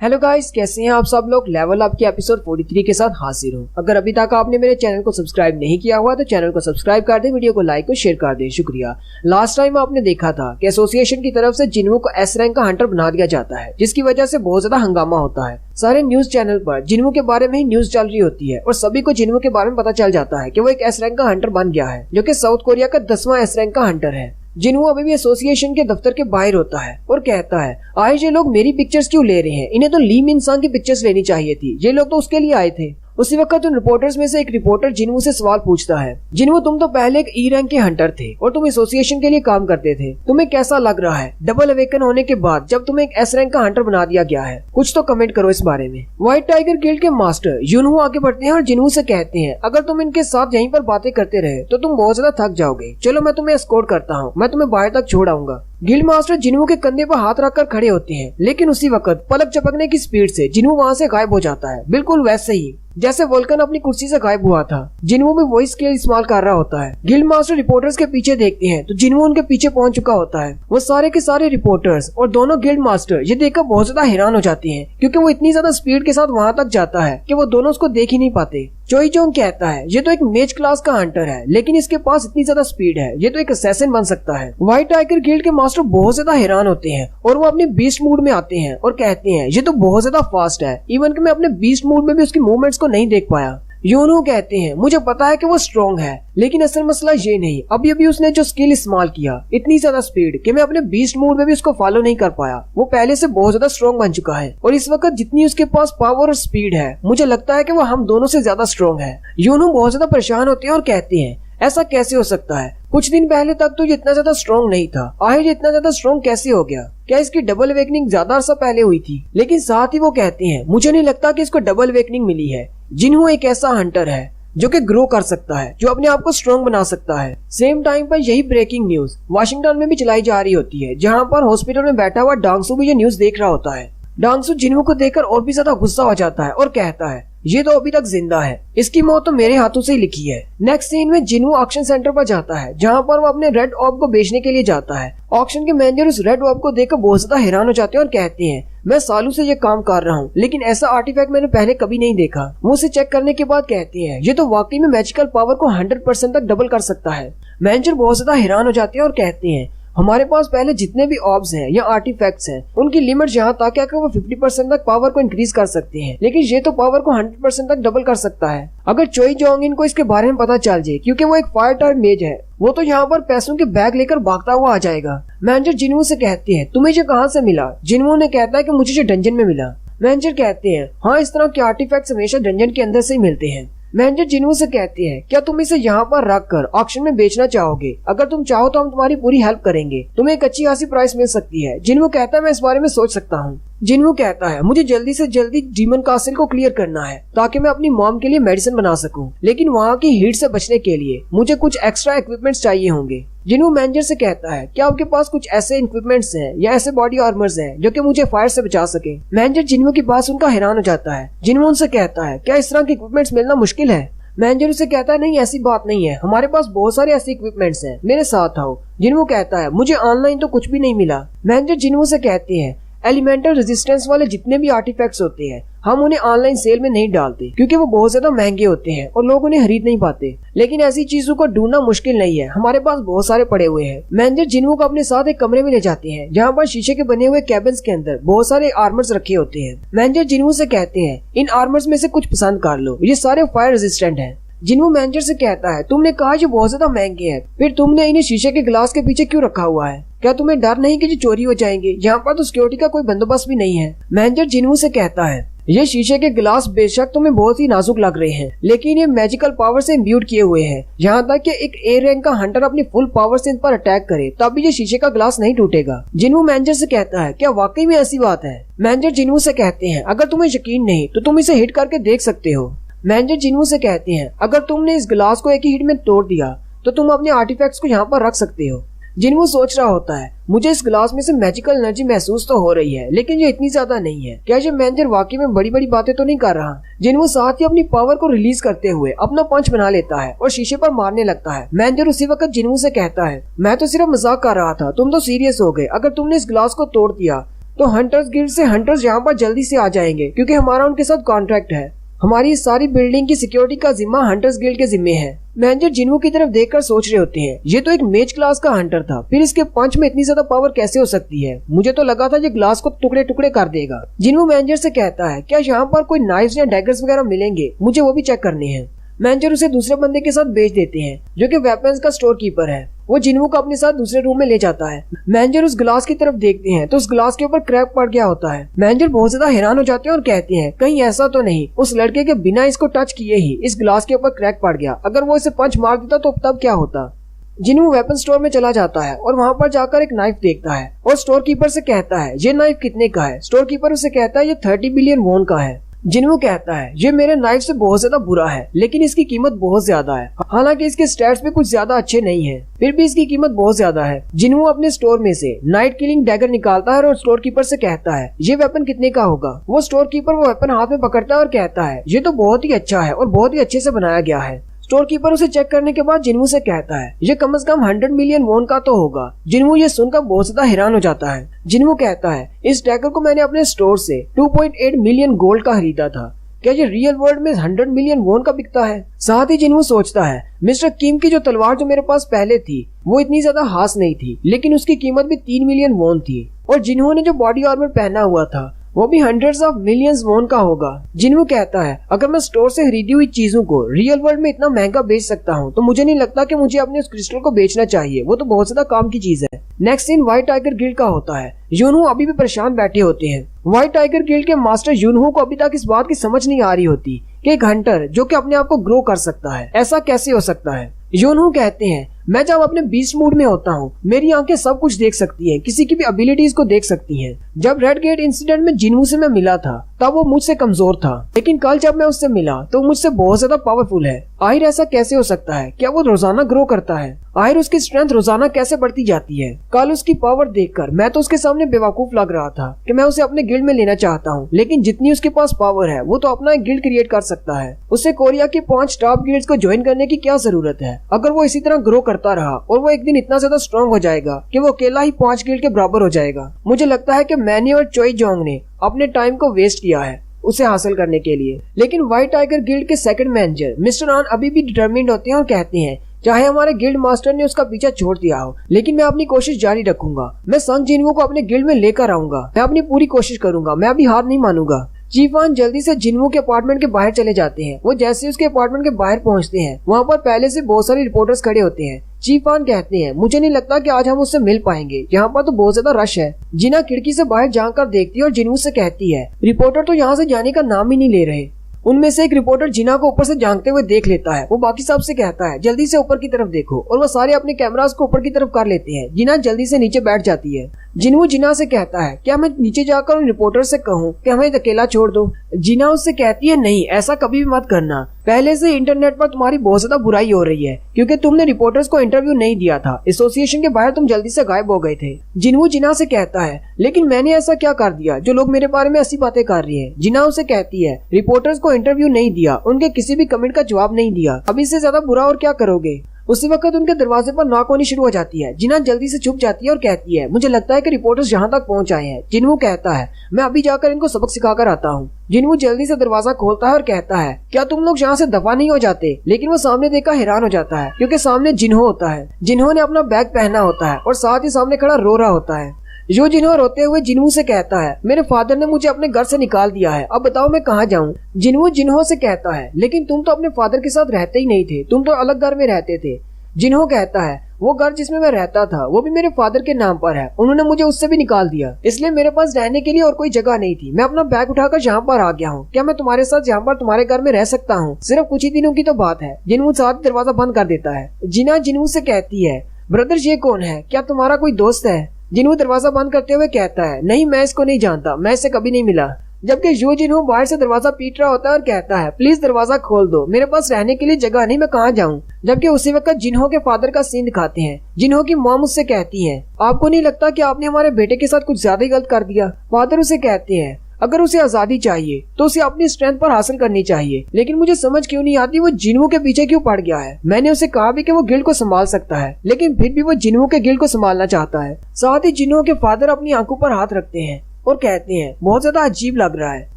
Hello guys, कैसे हैं आप सब लोग। लेवल अप के एपिसोड 43 के साथ हाजिर हूँ। अगर अभी तक आपने मेरे चैनल को सब्सक्राइब नहीं किया हुआ तो चैनल को सब्सक्राइब कर दें, वीडियो को लाइक और शेयर कर दें, शुक्रिया। लास्ट टाइम आपने देखा था कि एसोसिएशन की तरफ से जिन्हों को एस रैंक का हंटर बना दिया जाता है, जिसकी वजह से बहुत ज्यादा हंगामा होता है। सारे न्यूज चैनल पर जिन्हों के बारे में ही न्यूज चल रही होती है और सभी को जिन्हों के बारे में पता चल जाता है कि वो एक एस रैंक का हंटर बन गया है, जो कि साउथ कोरिया का 10वां एस रैंक का हंटर है। जिन्हों अभी भी एसोसिएशन के दफ्तर के बाहर होता है और कहता है, आज ये लोग मेरी पिक्चर्स क्यों ले रहे हैं, इन्हें तो ली मिन सांग की पिक्चर्स लेनी चाहिए थी, ये लोग तो उसके लिए आए थे। उसी वक्त उन रिपोर्टर्स में से एक रिपोर्टर जिन्हों से सवाल पूछता है, जिन्हों तुम तो पहले एक ई रैंक के हंटर थे और तुम एसोसिएशन के लिए काम करते थे, तुम्हें कैसा लग रहा है डबल अवेकन होने के बाद जब तुम्हें एक एस रैंक का हंटर बना दिया गया है? कुछ तो कमेंट करो इस बारे में। व्हाइट टाइगर गिल्ड के मास्टर यूनहू आगे बढ़ते हैं और जिन्हों से कहते हैं, अगर तुम इनके साथ यहीं पर बातें करते रहे तो तुम बहुत ज्यादा थक जाओगे, चलो मैं तुम्हें एस्कॉर्ट करता हूँ, मैं तुम्हें बाहर तक छोड़ आऊंगा। गिल्ड मास्टर जिन्हों के कंधे पर हाथ रखकर खड़े होते हैं, लेकिन उसी वक्त पलक झपकने की स्पीड से जिन्हों वहाँ से गायब हो जाता है, बिल्कुल वैसे ही जैसे वोल्कन अपनी कुर्सी से गायब हुआ था। जिन्हों भी वही स्केल इस्तेमाल कर रहा होता है। गिल्ड मास्टर रिपोर्टर्स के पीछे देखते हैं तो जिन्हों उनके पीछे पहुंच चुका होता है। वो सारे के सारे रिपोर्टर्स और दोनों गिल्ड मास्टर ये देखकर बहुत ज्यादा हैरान हो जाते हैं, क्योंकि वो इतनी ज्यादा स्पीड के साथ वहां तक जाता है कि वो दोनों उसको देख ही नहीं पाते। चोई जोंग कहता है, ये तो एक मेज क्लास का हंटर है, लेकिन इसके पास इतनी ज्यादा स्पीड है, ये तो एक असैसिन बन सकता है। व्हाइट टाइगर गिल्ड के मास्टर बहुत ज्यादा हैरान होते हैं और वो अपने बीस्ट मूड में आते हैं और कहते हैं, ये तो बहुत ज्यादा फास्ट है, इवन कि मैं अपने बीस्ट मूड में भी उसकी मूवमेंट्स को नहीं देख पाया। यूनहू कहते हैं, मुझे पता है कि वो स्ट्रॉन्ग है, लेकिन असल मसला ये नहीं, अभी अभी उसने जो स्किल इस्तेमाल किया, इतनी ज्यादा स्पीड कि मैं अपने बीस्ट मोड में भी उसको फॉलो नहीं कर पाया। वो पहले से बहुत ज्यादा स्ट्रॉन्ग बन चुका है और इस वक्त जितनी उसके पास पावर और स्पीड है, मुझे लगता है कि वो हम दोनों से ज्यादा स्ट्रॉन्ग है। यूनहू बहुत ज्यादा परेशान होते हैं और कहते हैं, ऐसा कैसे हो सकता है, कुछ दिन पहले तक तो ये इतना ज्यादा स्ट्रॉन्ग नहीं था, आखिर ये इतना ज्यादा स्ट्रॉन्ग कैसे हो गया? क्या इसकी डबल अवेकनिंग ज्यादा अरसा पहले हुई थी? लेकिन साथ ही वो कहते हैं, मुझे नहीं लगता कि इसको डबल अवेकनिंग मिली है। जिन्हों एक ऐसा हंटर है जो कि ग्रो कर सकता है, जो अपने आप को स्ट्रॉन्ग बना सकता है। सेम टाइम पर यही ब्रेकिंग न्यूज वाशिंगटन में भी चलाई जा रही होती है, जहाँ पर हॉस्पिटल में बैठा हुआ डांगसू भी ये न्यूज देख रहा होता है। डांगसू जिन्हों को देखकर और भी ज्यादा गुस्सा हो जाता है और कहता है, ये तो अभी तक जिंदा है, इसकी मौत तो मेरे हाथों से ही लिखी है। नेक्स्ट सीन में जिन्हों ऑक्शन सेंटर पर जाता है, जहाँ पर वो अपने रेड ऑर्ब को बेचने के लिए जाता है। ऑक्शन के मैनेजर उस रेड ऑर्ब को देखकर बहुत ज्यादा हैरान हो जाते हैं और कहते हैं, मैं सालों से ये काम कर रहा हूँ, लेकिन ऐसा आर्टिफैक्ट मैंने पहले कभी नहीं देखा। वो उसे चेक करने के बाद कहते हैं, ये तो वाकई में मैजिकल पावर को 100% तक डबल कर सकता है। मैनेजर बहुत ज्यादा हैरान हो जाते हैं और कहते हैं, हमारे पास पहले जितने भी ऑब्स हैं या आर्टिफैक्ट्स हैं, उनकी लिमिट यहाँ तक है कि वो 50% तक पावर को इंक्रीज कर सकते हैं, लेकिन ये तो पावर को 100% तक डबल कर सकता है। अगर चोई जोंग इनको इसके बारे में पता चल जाए, क्योंकि वो एक फायर टाइप मेज है, वो तो यहाँ पर पैसों के बैग लेकर भागता हुआ आ जाएगा। मैनेजर जिन्हों से कहते हैं, तुम्हें ये कहाँ से मिला? जिन्हों ने कहता है कि मुझे ये डंजन में मिला। मैनेजर कहते हैं, हाँ, इस तरह के आर्टिफैक्ट्स हमेशा डंजन के अंदर से ही मिलते हैं। मैनेजर जिन्हों से कहते हैं, क्या तुम इसे यहाँ पर रख कर ऑक्शन में बेचना चाहोगे? अगर तुम चाहो तो हम तुम्हारी पूरी हेल्प करेंगे, तुम्हें एक अच्छी खासी प्राइस मिल सकती है। जिन्हों कहता है, मैं इस बारे में सोच सकता हूँ। जिन्हों कहता है, मुझे जल्दी से जल्दी डीमन कासल को क्लियर करना है ताकि मैं अपनी मॉम के लिए मेडिसिन बना सकूं, लेकिन वहाँ की हीट से बचने के लिए मुझे कुछ एक्स्ट्रा इक्विपमेंट्स चाहिए होंगे। जिन्हों मैनेजर से कहता है, क्या आपके पास कुछ ऐसे इक्विपमेंट्स हैं या ऐसे बॉडी आर्मर्स हैं जो कि मुझे फायर से बचा सके? मैनेजर जिन्हों की बात सुनकर हैरान हो जाता है। जिन्हों उनसे कहता है, क्या इस तरह के इक्विपमेंट्स मिलना मुश्किल है? मैनेजर उसे कहता है, नहीं, ऐसी बात नहीं है, हमारे पास बहुत सारे ऐसे इक्विपमेंट्स हैं, मेरे साथ आओ। जिन्हों कहता है, मुझे ऑनलाइन तो कुछ भी नहीं मिला। मैनेजर जिन्हों से कहते हैं, एलिमेंटल रेजिस्टेंस वाले जितने भी आर्टिफैक्ट्स होते हैं, हम उन्हें ऑनलाइन सेल में नहीं डालते, क्योंकि वो बहुत ज्यादा महंगे होते हैं और लोग उन्हें खरीद नहीं पाते। लेकिन ऐसी चीजों को ढूंढना मुश्किल नहीं है, हमारे पास बहुत सारे पड़े हुए हैं। मैनेजर जिन्हों को अपने साथ एक कमरे में ले जाते हैं, जहाँ पर शीशे के बने हुए कैबिन्स के अंदर बहुत सारे आर्मर्स रखे होते हैं। मैनेजर जिन्हों से कहते हैं, इन आर्मर्स में से कुछ पसंद कर लो, ये सारे फायर रेजिस्टेंट है। जिन्हों मैनेजर से कहता है, तुमने कहा ये बहुत ज्यादा महंगे हैं, फिर तुमने इन्हें शीशे के गिलास के पीछे क्यों रखा हुआ है? क्या तुम्हें डर नहीं कि ये चोरी हो जाएंगे? यहाँ पर तो सिक्योरिटी का कोई बंदोबस्त भी नहीं है। मैनेजर जिन्हों से कहता है, ये शीशे के गिलास बेशक तुम्हें बहुत ही नाजुक लग रहे हैं, लेकिन ये मैजिकल पावर से इम्ब्यूड किए हुए हैं। यहाँ तक कि एक ए रैंक का हंटर अपनी फुल पावर से इन पर अटैक करे तब भी ये शीशे का गिलास नहीं टूटेगा। जिन्हों मैनेजर से कहता है, क्या वाकई में ऐसी बात है? मैनेजर जिन्हों से कहते हैं, अगर तुम्हें यकीन नहीं तो तुम इसे हिट करके देख सकते हो। मैनेजर जिन्हों से कहते हैं, अगर तुमने इस गिलास को एक ही हिट में तोड़ दिया तो तुम अपने आर्टिफैक्ट्स को यहाँ पर रख सकते हो। जिन्हों सोच रहा होता है, मुझे इस गिलास में से मैजिकल एनर्जी महसूस तो हो रही है, लेकिन ये इतनी ज्यादा नहीं है, क्या ये मैनेजर वाकई में बड़ी बड़ी बातें तो नहीं कर रहा? जिन्हों साथ ही अपनी पावर को रिलीज करते हुए अपना पंच बना लेता है और शीशे पर मारने लगता है। मैनेजर उसी वक्त जिन्हों से कहता है, मैं तो सिर्फ मजाक कर रहा था, तुम तो सीरियस हो गए, अगर तुमने इस गिलास को तोड़ दिया तो हंटर्स गिल्ड से हंटर्स यहाँ पर जल्दी से आ जाएंगे क्योंकि हमारा उनके साथ कॉन्ट्रैक्ट है। हमारी सारी बिल्डिंग की सिक्योरिटी का जिम्मा हंटर्स गिल्ड के जिम्मे है। मैनेजर जिन्हू की तरफ देखकर सोच रहे होते हैं, ये तो एक मेज क्लास का हंटर था, फिर इसके पंच में इतनी ज्यादा पावर कैसे हो सकती है? मुझे तो लगा था ये ग्लास को टुकड़े टुकड़े कर देगा। जिन्हू मैनेजर से कहता है, क्या यहाँ पर कोई नाइफ्स या डैगर्स वगैरह मिलेंगे? मुझे वो भी चेक करने हैं। मैनेजर उसे दूसरे बंदे के साथ भेज देते हैं जो कि वेपन्स का स्टोर कीपर है। वो जिन्हू को अपने साथ दूसरे रूम में ले जाता है। मैनेजर उस ग्लास की तरफ देखते हैं तो उस ग्लास के ऊपर क्रैक पड़ गया होता है। मैनेजर बहुत ज्यादा हैरान हो जाते हैं और कहते हैं, कहीं ऐसा तो नहीं उस लड़के के बिना इसको टच किए ही इस ग्लास के ऊपर क्रैक पड़ गया? अगर वो इसे पंच मार देता तो तब क्या होता? जिन्हू वेपन स्टोर में चला जाता है और वहाँ पर जाकर एक नाइफ देखता है और स्टोर कीपर से कहता है, ये नाइफ कितने का है? स्टोर कीपर उसे कहता है, ये 30 बिलियन वॉन का है। जिन्हू कहता है, ये मेरे नाइफ से बहुत ज्यादा बुरा है लेकिन इसकी कीमत बहुत ज्यादा है। हालांकि इसके स्टैट्स भी कुछ ज्यादा अच्छे नहीं है, फिर भी इसकी कीमत बहुत ज्यादा है। जिन्हू अपने स्टोर में से नाइट किलिंग डैगर निकालता है और स्टोर कीपर से कहता है, ये वेपन कितने का होगा? वो स्टोर कीपर वो वेपन हाथ में पकड़ता है और कहता है, ये तो बहुत ही अच्छा है और बहुत ही अच्छे से बनाया गया है। स्टोर कीपर उसे चेक करने के बाद जिन्हू से कहता है, ये कम से कम 100 मिलियन वॉन का तो होगा। जिन्हू ये सुनकर बहुत ज्यादा हैरान हो जाता है। जिन्हू कहता है, इस डैगर को मैंने अपने स्टोर से 2.8 मिलियन गोल्ड का खरीदा था। क्या ये रियल वर्ल्ड में 100 मिलियन वॉन का बिकता है? साथ ही जिन्हू सोचता है, मिस्टर किम की जो तलवार जो मेरे पास पहले थी वो इतनी ज्यादा खास नहीं थी लेकिन उसकी कीमत भी 3 मिलियन वॉन थी। और जिन्हू ने जो बॉडी आर्मर पहना हुआ था वो भी हंड्रेड्स ऑफ मिलियंस वॉन का होगा। जिन्हू कहता है, अगर मैं स्टोर से खरीदी हुई चीजों को रियल वर्ल्ड में इतना महंगा बेच सकता हूँ तो मुझे नहीं लगता कि मुझे अपने उस क्रिस्टल को बेचना चाहिए, वो तो बहुत ज्यादा काम की चीज है। Next scene white tiger guild का होता है। यूनहू अभी भी परेशान बैठे होते हैं। व्हाइट टाइगर गिल्ड के मास्टर यूनहू को अभी तक इस बात की समझ नहीं आ रही होती कि एक हंटर जो कि अपने आप को ग्रो कर सकता है, ऐसा कैसे हो सकता है। यूनहू कहते हैं, मैं जब अपने बीस्ट मूड में होता हूँ मेरी आंखें सब कुछ देख सकती हैं, किसी की भी एबिलिटीज को देख सकती हैं। जब रेड गेट इंसिडेंट में जिन्हू से मैं मिला था तब वो मुझसे कमजोर था लेकिन कल जब मैं उससे मिला तो मुझसे बहुत ज्यादा पावरफुल है। आखिर ऐसा कैसे हो सकता है? क्या वो रोजाना ग्रो करता है? आखिर उसकी स्ट्रेंथ रोजाना कैसे बढ़ती जाती है? कल उसकी पावर देखकर मैं तो उसके सामने बेवकूफ लग रहा था कि मैं उसे अपने गिल्ड में लेना चाहता हूँ, लेकिन जितनी उसके पास पावर है वो तो अपना एक गिल्ड क्रिएट कर सकता है। उसे कोरिया के 5 टॉप गिल्ड्स को ज्वाइन करने की क्या जरूरत है? अगर वो इसी तरह ग्रो करता रहा और वो एक दिन इतना ज्यादा स्ट्रॉन्ग हो जाएगा कि वो अकेला ही 5 गिल्ड के बराबर हो जाएगा। मुझे लगता है कि मैनी और चोई जोंग ने अपने टाइम को वेस्ट किया है उसे हासिल करने के लिए। लेकिन व्हाइट टाइगर गिल्ड के सेकंड मैनेजर मिस्टर आन अभी भी डिटरमिन्ड होते हैं और कहते हैं, चाहे हमारे गिल्ड मास्टर ने उसका पीछा छोड़ दिया हो लेकिन मैं अपनी कोशिश जारी रखूंगा। मैं संग जिन्हू को अपने गिल्ड में लेकर आऊंगा। मैं अपनी पूरी कोशिश करूंगा, मैं अभी हार नहीं मानूंगा। चीफ वान जल्दी से जिन्हू के अपार्टमेंट के बाहर चले जाते हैं। वो जैसे उसके अपार्टमेंट के बाहर पहुंचते हैं वहाँ पर पहले से बहुत सारे रिपोर्टर्स खड़े होते हैं। चीफ वान कहते हैं, मुझे नहीं लगता कि आज हम उससे मिल पाएंगे, यहाँ पर तो बहुत ज्यादा रश है। जिना खिड़की से बाहर झांक कर देखती है और जिन्हू से कहती है, रिपोर्टर तो यहाँ से जाने का नाम ही नहीं ले रहे। उनमें से एक रिपोर्टर जिना को ऊपर से झांकते हुए देख लेता है। वो बाकी सब से कहता है, जल्दी से ऊपर की तरफ देखो, और वो सारे अपने कैमरास को ऊपर की तरफ कर लेते हैं। जिना जल्दी से नीचे बैठ जाती है। जिन्हू जिना से कहता है, क्या मैं नीचे जाकर उन रिपोर्टर से कहूँ कि हमें अकेला छोड़ दो? जिना उससे कहती है, नहीं, ऐसा कभी भी मत करना। पहले से इंटरनेट पर तुम्हारी बहुत ज्यादा बुराई हो रही है क्योंकि तुमने रिपोर्टर्स को इंटरव्यू नहीं दिया था। एसोसिएशन के बाहर तुम जल्दी से गायब हो गए थे। जिन्हू जिना से कहता है, लेकिन मैंने ऐसा क्या कर दिया जो लोग मेरे बारे में ऐसी बातें कर रही हैं? जिना उसे कहती है, रिपोर्टर्स को इंटरव्यू नहीं दिया, उनके किसी भी कमेंट का जवाब नहीं दिया, अब इससे ज्यादा बुरा और क्या करोगे? उसी वक्त उनके दरवाजे पर नॉक होनी शुरू हो जाती है। जिना जल्दी से छुप जाती है और कहती है, मुझे लगता है कि रिपोर्टर्स यहाँ तक पहुँच आए हैं। जिन्हू कहता है, मैं अभी जाकर इनको सबक सिखाकर आता हूँ। जिन्हू जल्दी से दरवाजा खोलता है और कहता है, क्या तुम लोग यहाँ से दफा नहीं हो जाते? लेकिन वो सामने देखकर हैरान हो जाता है क्योंकि सामने जिन्हो होता है। जिन्हो ने अपना बैग पहना होता है और साथ ही सामने खड़ा रो रहा होता है। जो जिन्हो रोते हुए जिन्हू से कहता है, मेरे फादर ने मुझे अपने घर से निकाल दिया है, अब बताओ मैं कहाँ जाऊँ? जिन्हो जिन्हो से कहता है, लेकिन तुम तो अपने फादर के साथ रहते ही नहीं थे, तुम तो अलग घर में रहते थे। जिन्हो कहता है, वो घर जिसमें मैं रहता था वो भी मेरे फादर के नाम पर है, उन्होंने मुझे उससे भी निकाल दिया, इसलिए मेरे पास रहने के लिए और कोई जगह नहीं थी। मैं अपना बैग उठाकर यहाँ पर आ गया हूँ। क्या मैं तुम्हारे साथ यहाँ पर तुम्हारे घर में रह सकता हूँ? सिर्फ कुछ ही दिनों की तो बात है। जिन्हू साथ दरवाजा बंद कर देता है। जिना जिन्हू से कहती है, ब्रदर ये कौन है? क्या तुम्हारा कोई दोस्त है? जिन्हू दरवाजा बंद करते हुए कहता है, नहीं, मैं इसको नहीं जानता, मैं इससे कभी नहीं मिला। जबकि जो जिन्हू बाहर से दरवाजा पीट रहा होता है और कहता है, प्लीज दरवाजा खोल दो, मेरे पास रहने के लिए जगह नहीं, मैं कहाँ जाऊँ? जबकि उसी वक्त जिन्हो के फादर का सीन दिखाते हैं। जिन्हो की मॉम उससे कहती है, आपको नहीं लगता कि आपने हमारे बेटे के साथ कुछ ज्यादा ही गलत कर दिया? फादर उसे कहते हैं, अगर उसे आजादी चाहिए तो उसे अपनी स्ट्रेंथ पर हासिल करनी चाहिए, लेकिन मुझे समझ क्यों नहीं आती वो जिन्हू के पीछे क्यों पड़ गया है। मैंने उसे कहा भी कि वो गिल्ड को संभाल सकता है, लेकिन फिर भी वो जिन्हू के गिल्ड को संभालना चाहता है। साथ ही जिन्हू के फादर अपनी आंखों पर हाथ रखते हैं और कहते हैं बहुत ज्यादा अजीब लग रहा है।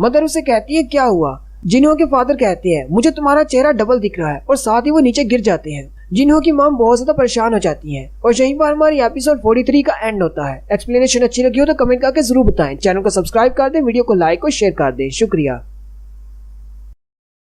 मदर उसे कहती है क्या हुआ। जिन्हों के फादर कहते हैं मुझे तुम्हारा चेहरा डबल दिख रहा है और साथ ही वो नीचे गिर जाते हैं। जिन्हों की मॉम बहुत ज्यादा परेशान हो जाती हैं और यहीं पर हमारी एपिसोड 43 का एंड होता है। एक्सप्लेनेशन अच्छी लगी हो तो कमेंट करके जरूर बताएं। चैनल को सब्सक्राइब कर दें, वीडियो को लाइक और शेयर कर दें। शुक्रिया।